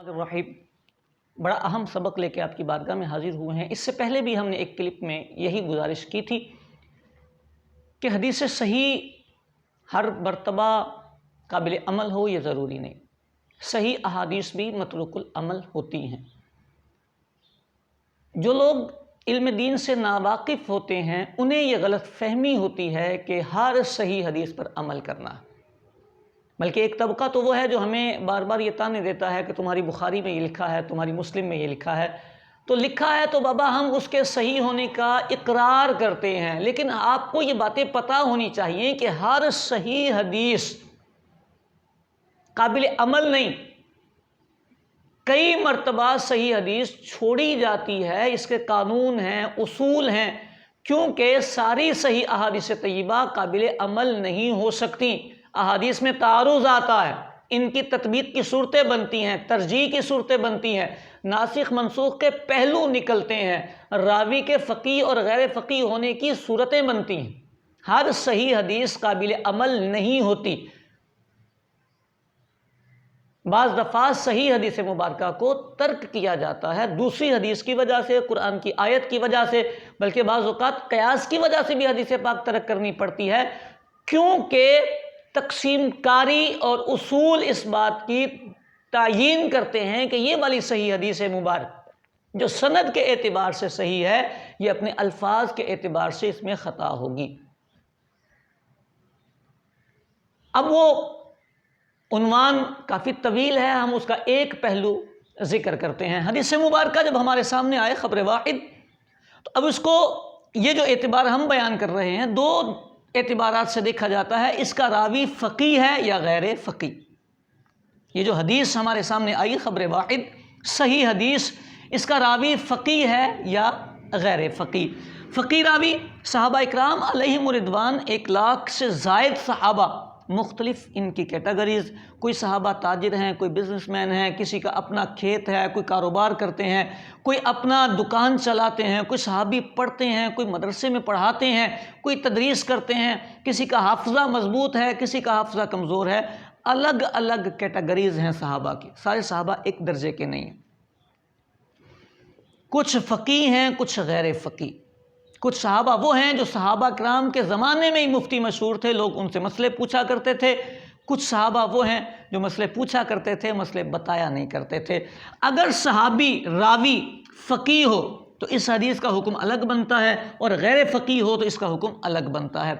الرحیم، بڑا اہم سبق لے کے آپ کی بارگاہ میں حاضر ہوئے ہیں۔ اس سے پہلے بھی ہم نے ایک کلپ میں یہی گزارش کی تھی کہ حدیث صحیح ہر مرتبہ قابل عمل ہو یہ ضروری نہیں، صحیح احادیث بھی متروک العمل ہوتی ہیں۔ جو لوگ علم دین سے ناواقف ہوتے ہیں انہیں یہ غلط فہمی ہوتی ہے کہ ہر صحیح حدیث پر عمل کرنا ہے، بلکہ ایک طبقہ تو وہ ہے جو ہمیں بار بار یہ تانے دیتا ہے کہ تمہاری بخاری میں یہ لکھا ہے، تمہاری مسلم میں یہ لکھا ہے، تو لکھا ہے تو بابا ہم اس کے صحیح ہونے کا اقرار کرتے ہیں، لیکن آپ کو یہ باتیں پتہ ہونی چاہیے کہ ہر صحیح حدیث قابل عمل نہیں، کئی مرتبہ صحیح حدیث چھوڑی جاتی ہے۔ اس کے قانون ہیں، اصول ہیں، کیونکہ ساری صحیح احادیث طیبہ قابل عمل نہیں ہو سکتی۔ احادیث میں تعارض آتا ہے، ان کی تطبیق کی صورتیں بنتی ہیں، ترجیح کی صورتیں بنتی ہیں، ناسخ منسوخ کے پہلو نکلتے ہیں، راوی کے فقیہ اور غیر فقیہ ہونے کی صورتیں بنتی ہیں۔ ہر صحیح حدیث قابل عمل نہیں ہوتی۔ بعض دفعہ صحیح حدیث مبارکہ کو ترک کیا جاتا ہے دوسری حدیث کی وجہ سے، قرآن کی آیت کی وجہ سے، بلکہ بعض اوقات قیاس کی وجہ سے بھی حدیث پاک ترک کرنی پڑتی ہے، کیونکہ تقسیم کاری اور اصول اس بات کی تعیین کرتے ہیں کہ یہ والی صحیح حدیث مبارک جو سند کے اعتبار سے صحیح ہے، یہ اپنے الفاظ کے اعتبار سے اس میں خطا ہوگی۔ اب وہ عنوان کافی طویل ہے، ہم اس کا ایک پہلو ذکر کرتے ہیں۔ حدیث مبارکہ جب ہمارے سامنے آئے خبر واحد، تو اب اس کو یہ جو اعتبار ہم بیان کر رہے ہیں دو اعتبارات سے دیکھا جاتا ہے، اس کا راوی فقیہ ہے یا غیر فقیہ۔ یہ جو حدیث ہمارے سامنے آئی خبر واحد صحیح حدیث، اس کا راوی فقیہ ہے یا غیر فقیہ۔ فقیہ راوی صحابہ اکرام علیہم رضوان 1,00,000 سے زائد صحابہ، مختلف ان کی کیٹیگریز، کوئی صحابہ تاجر ہیں، کوئی بزنس مین ہیں، کسی کا اپنا کھیت ہے، کوئی کاروبار کرتے ہیں، کوئی اپنا دکان چلاتے ہیں، کوئی صحابی پڑھتے ہیں، کوئی مدرسے میں پڑھاتے ہیں، کوئی تدریس کرتے ہیں، کسی کا حافظہ مضبوط ہے، کسی کا حافظہ کمزور ہے، الگ الگ کیٹیگریز ہیں صحابہ کی، سارے صحابہ ایک درجے کے نہیں ہیں۔ کچھ فقیہ ہیں، کچھ غیر فقیہ۔ کچھ صحابہ وہ ہیں جو صحابہ کرام کے زمانے میں ہی مفتی مشہور تھے، لوگ ان سے مسئلے پوچھا کرتے تھے۔ کچھ صحابہ وہ ہیں جو مسئلے پوچھا کرتے تھے، مسئلے بتایا نہیں کرتے تھے۔ اگر صحابی راوی فقیہ ہو تو اس حدیث کا حکم الگ بنتا ہے، اور غیر فقیہ ہو تو اس کا حکم الگ بنتا ہے۔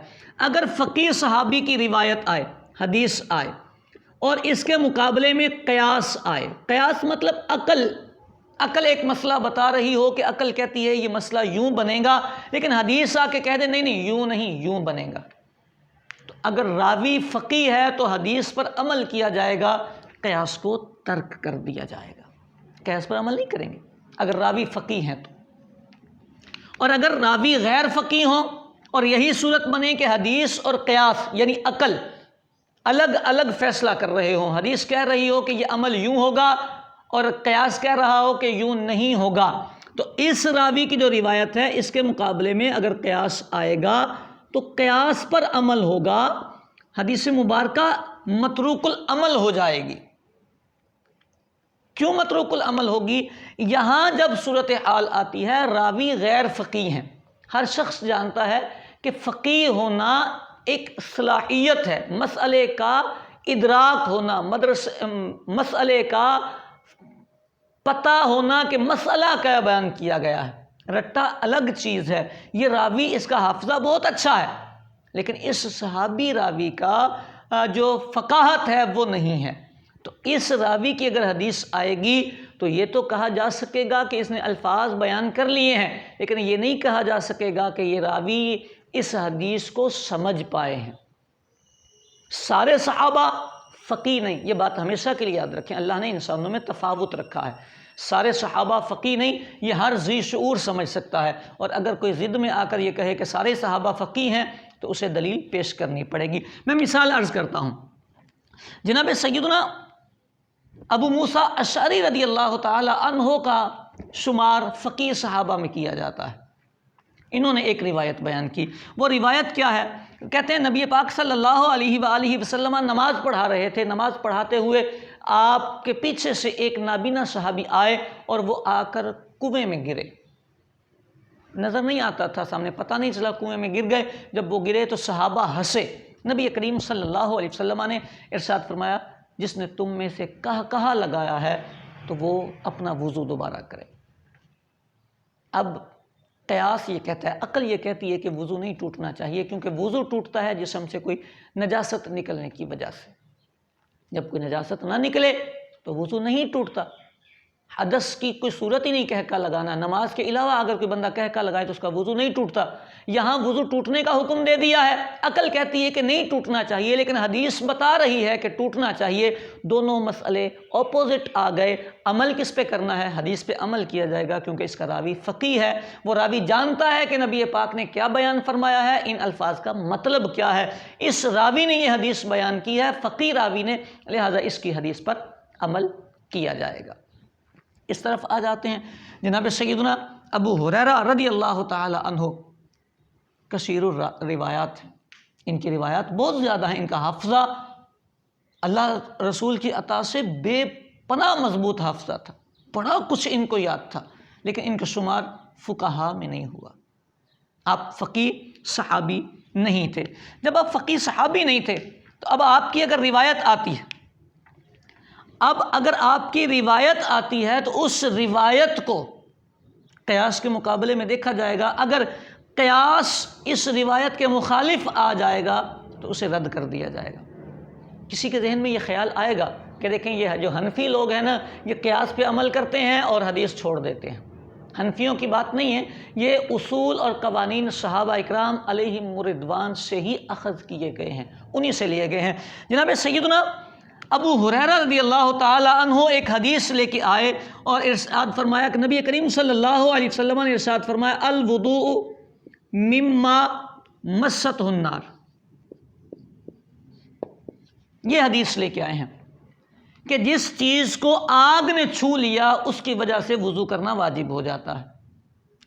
اگر فقیہ صحابی کی روایت آئے، حدیث آئے، اور اس کے مقابلے میں قیاس آئے، قیاس مطلب عقل ایک مسئلہ بتا رہی ہو کہ عقل کہتی ہے یہ مسئلہ یوں بنے گا، لیکن حدیث آ کے کہہ دے نہیں یوں نہیں، یوں بنے گا، تو اگر راوی فقیہ ہے تو حدیث پر عمل کیا جائے گا، قیاس کو ترک کر دیا جائے گا، قیاس پر عمل نہیں کریں گے اگر راوی فقیہ ہیں تو۔ اور اگر راوی غیر فقیہ ہوں اور یہی صورت بنے کہ حدیث اور قیاس یعنی عقل الگ الگ فیصلہ کر رہے ہوں، حدیث کہہ رہی ہو کہ یہ عمل یوں ہوگا اور قیاس کہہ رہا ہو کہ یوں نہیں ہوگا، تو اس راوی کی جو روایت ہے اس کے مقابلے میں اگر قیاس آئے گا تو قیاس پر عمل ہوگا، حدیث مبارکہ متروک العمل ہو جائے گی۔ کیوں متروک العمل ہوگی؟ یہاں جب صورتحال آتی ہے راوی غیر فقیہ ہیں، ہر شخص جانتا ہے کہ فقیہ ہونا ایک صلاحیت ہے، مسئلے کا ادراک ہونا، مسئلے کا پتہ ہونا کہ مسئلہ کیا بیان کیا گیا ہے، رٹا الگ چیز ہے۔ یہ راوی اس کا حافظہ بہت اچھا ہے، لیکن اس صحابی راوی کا جو فقاہت ہے وہ نہیں ہے، تو اس راوی کی اگر حدیث آئے گی تو یہ تو کہا جا سکے گا کہ اس نے الفاظ بیان کر لیے ہیں، لیکن یہ نہیں کہا جا سکے گا کہ یہ راوی اس حدیث کو سمجھ پائے ہیں۔ سارے صحابہ فقیہ نہیں، یہ بات ہمیشہ کے لیے یاد رکھیں، اللہ نے انسانوں میں تفاوت رکھا ہے، سارے صحابہ فقیہ نہیں، یہ ہر ذی شعور سمجھ سکتا ہے، اور اگر کوئی ضد میں آ کر یہ کہے کہ سارے صحابہ فقیہ ہیں تو اسے دلیل پیش کرنی پڑے گی۔ میں مثال عرض کرتا ہوں، جناب سیدنا ابو موسیٰ اشعری رضی اللہ تعالی عنہ کا شمار فقیہ صحابہ میں کیا جاتا ہے۔ انہوں نے ایک روایت بیان کی. وہ روایت کیا ہے؟ کہتے ہیں نبی پاک صلی اللہ علیہ وآلہ وسلم نماز پڑھا رہے تھے. نماز پڑھاتے ہوئے آپ کے پیچھے سے ایک نابینا صحابی آئے اور وہ آ کر کنویں میں گرے. نظر نہیں آتا تھا سامنے، پتہ نہیں چلا، کنویں میں گر گئے. جب وہ گرے تو صحابہ ہنسے. نبی کریم صلی اللہ علیہ وسلم نے ارشاد فرمایا جس نے تم میں سے کہا لگایا ہے تو وہ اپنا وضو دوبارہ کرے. اب قیاس یہ کہتا ہے، عقل یہ کہتی ہے کہ وضو نہیں ٹوٹنا چاہیے، کیونکہ وضو ٹوٹتا ہے جسم سے کوئی نجاست نکلنے کی وجہ سے. جب کوئی نجاست نہ نکلے تو وضو نہیں ٹوٹتا. حدث کی کوئی صورت ہی نہیں کہکا لگانا. نماز کے علاوہ اگر کوئی بندہ کہکا لگائے تو اس کا وضو نہیں ٹوٹتا. یہاں وضو ٹوٹنے کا حکم دے دیا ہے. عقل کہتی ہے کہ نہیں ٹوٹنا چاہیے، لیکن حدیث بتا رہی ہے کہ ٹوٹنا چاہیے. دونوں مسئلے اپوزٹ آ گئے. عمل کس پہ کرنا ہے؟ حدیث پہ عمل کیا جائے گا، کیونکہ اس کا راوی فقیہ ہے. وہ راوی جانتا ہے کہ نبی پاک نے کیا بیان فرمایا ہے، ان الفاظ کا مطلب کیا ہے. اس راوی نے یہ حدیث بیان کی ہے، فقیہ راوی نے، لہٰذا اس کی حدیث پر عمل کیا جائے گا. اس طرف آ جاتے ہیں جناب سیدنا ابو ہریرہ رضی اللہ تعالی عنہ. کثیر الروایات ہیں، ان کی روایات بہت زیادہ ہیں. ان کا حافظہ اللہ رسول کی عطا سے بے پناہ مضبوط حافظہ تھا. بڑا کچھ ان کو یاد تھا، لیکن ان کا شمار فقہا میں نہیں ہوا. آپ فقیہ صحابی نہیں تھے. جب آپ فقیہ صحابی نہیں تھے تو اب آپ کی اگر روایت آتی ہے، تو اس روایت کو قیاس کے مقابلے میں دیکھا جائے گا. اگر قیاس اس روایت کے مخالف آ جائے گا تو اسے رد کر دیا جائے گا. کسی کے ذہن میں یہ خیال آئے گا کہ دیکھیں یہ جو حنفی لوگ ہیں نا، یہ قیاس پہ عمل کرتے ہیں اور حدیث چھوڑ دیتے ہیں. حنفیوں کی بات نہیں ہے، یہ اصول اور قوانین صحابہ اکرام علیہم رضوان سے ہی اخذ کیے گئے ہیں، انہی سے لیے گئے ہیں. جناب سیدنا ابو ہریرہ رضی اللہ تعالی عنہ ایک حدیث لے کے آئے اور ارشاد فرمایا کہ نبی کریم صلی اللہ علیہ وسلم نے ارشاد فرمایا الوضوء مما مست النار. یہ حدیث لے کے آئے ہیں کہ جس چیز کو آگ نے چھو لیا اس کی وجہ سے وضو کرنا واجب ہو جاتا ہے.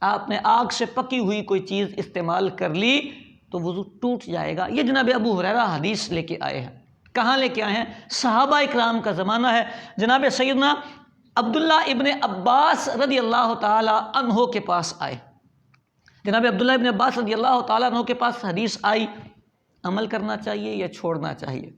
آپ نے آگ سے پکی ہوئی کوئی چیز استعمال کر لی تو وضو ٹوٹ جائے گا. یہ جناب ابو ہریرہ حدیث لے کے آئے ہیں. کہاں لے کے آئے ہیں؟ صحابہ اکرام کا زمانہ ہے. جناب سیدنا عبداللہ ابن عباس رضی اللہ تعالی عنہ کے پاس آئے. جناب عبداللہ ابن عباس رضی اللہ تعالی عنہ کے پاس حدیث آئی، عمل کرنا چاہیے یا چھوڑنا چاہیے.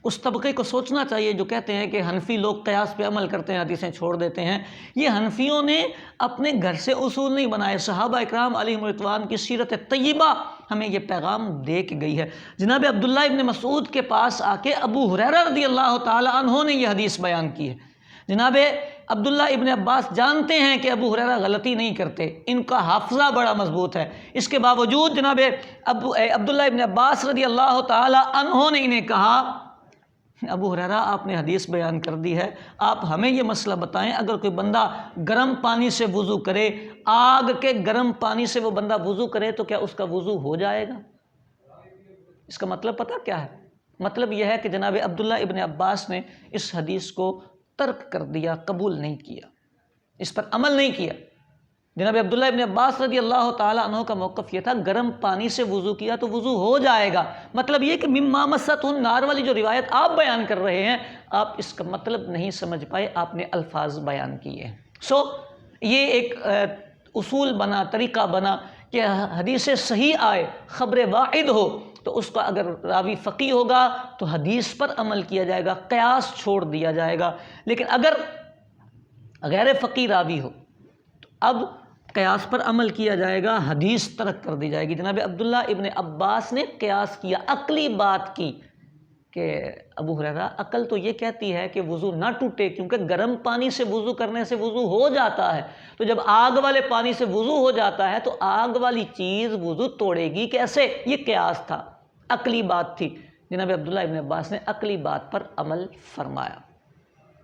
اس طبقے کو سوچنا چاہیے جو کہتے ہیں کہ حنفی لوگ قیاس پہ عمل کرتے ہیں، حدیثیں چھوڑ دیتے ہیں. یہ حنفیوں نے اپنے گھر سے اصول نہیں بنائے. صحابہ اکرام علیہم رضوان کی سیرت طیبہ ہمیں یہ پیغام دے کے گئی ہے. جناب عبداللہ ابن مسعود کے پاس آ کے ابو ہریرہ رضی اللہ تعالی عنہ نے یہ حدیث بیان کی ہے. جناب عبداللہ ابن عباس جانتے ہیں کہ ابو ہریرہ غلطی نہیں کرتے، ان کا حافظہ بڑا مضبوط ہے. اس کے باوجود جناب عبداللہ ابن عباس رضی اللہ تعالی عنہ نے انہیں کہا ابو ہریرہ آپ نے حدیث بیان کر دی ہے، آپ ہمیں یہ مسئلہ بتائیں، اگر کوئی بندہ گرم پانی سے وضو کرے، آگ کے گرم پانی سے وہ بندہ وضو کرے تو کیا اس کا وضو ہو جائے گا؟ اس کا مطلب پتہ کیا ہے؟ مطلب یہ ہے کہ جناب عبداللہ ابن عباس نے اس حدیث کو ترک کر دیا، قبول نہیں کیا، اس پر عمل نہیں کیا. جناب عبداللہ ابن عباس رضی اللہ تعالیٰ عنہ کا موقف یہ تھا گرم پانی سے وضو کیا تو وضو ہو جائے گا. مطلب یہ کہ مما مست النار والی جو روایت آپ بیان کر رہے ہیں، آپ اس کا مطلب نہیں سمجھ پائے، آپ نے الفاظ بیان کیے ہیں. یہ ایک اصول بنا، طریقہ بنا کہ حدیث صحیح آئے، خبر واحد ہو تو اس کا اگر راوی فقیہ ہوگا تو حدیث پر عمل کیا جائے گا، قیاس چھوڑ دیا جائے گا. لیکن اگر غیر فقیہ راوی ہو تو اب قیاس پر عمل کیا جائے گا، حدیث ترک کر دی جائے گی. جناب عبداللہ ابن عباس نے قیاس کیا، عقلی بات کی کہ ابو ہریرہ عقل تو یہ کہتی ہے کہ وضو نہ ٹوٹے، کیونکہ گرم پانی سے وضو کرنے سے وضو ہو جاتا ہے. تو جب آگ والے پانی سے وضو ہو جاتا ہے تو آگ والی چیز وضو توڑے گی کیسے؟ یہ قیاس تھا، عقلی بات تھی. جناب عبداللہ ابن عباس نے عقلی بات پر عمل فرمایا.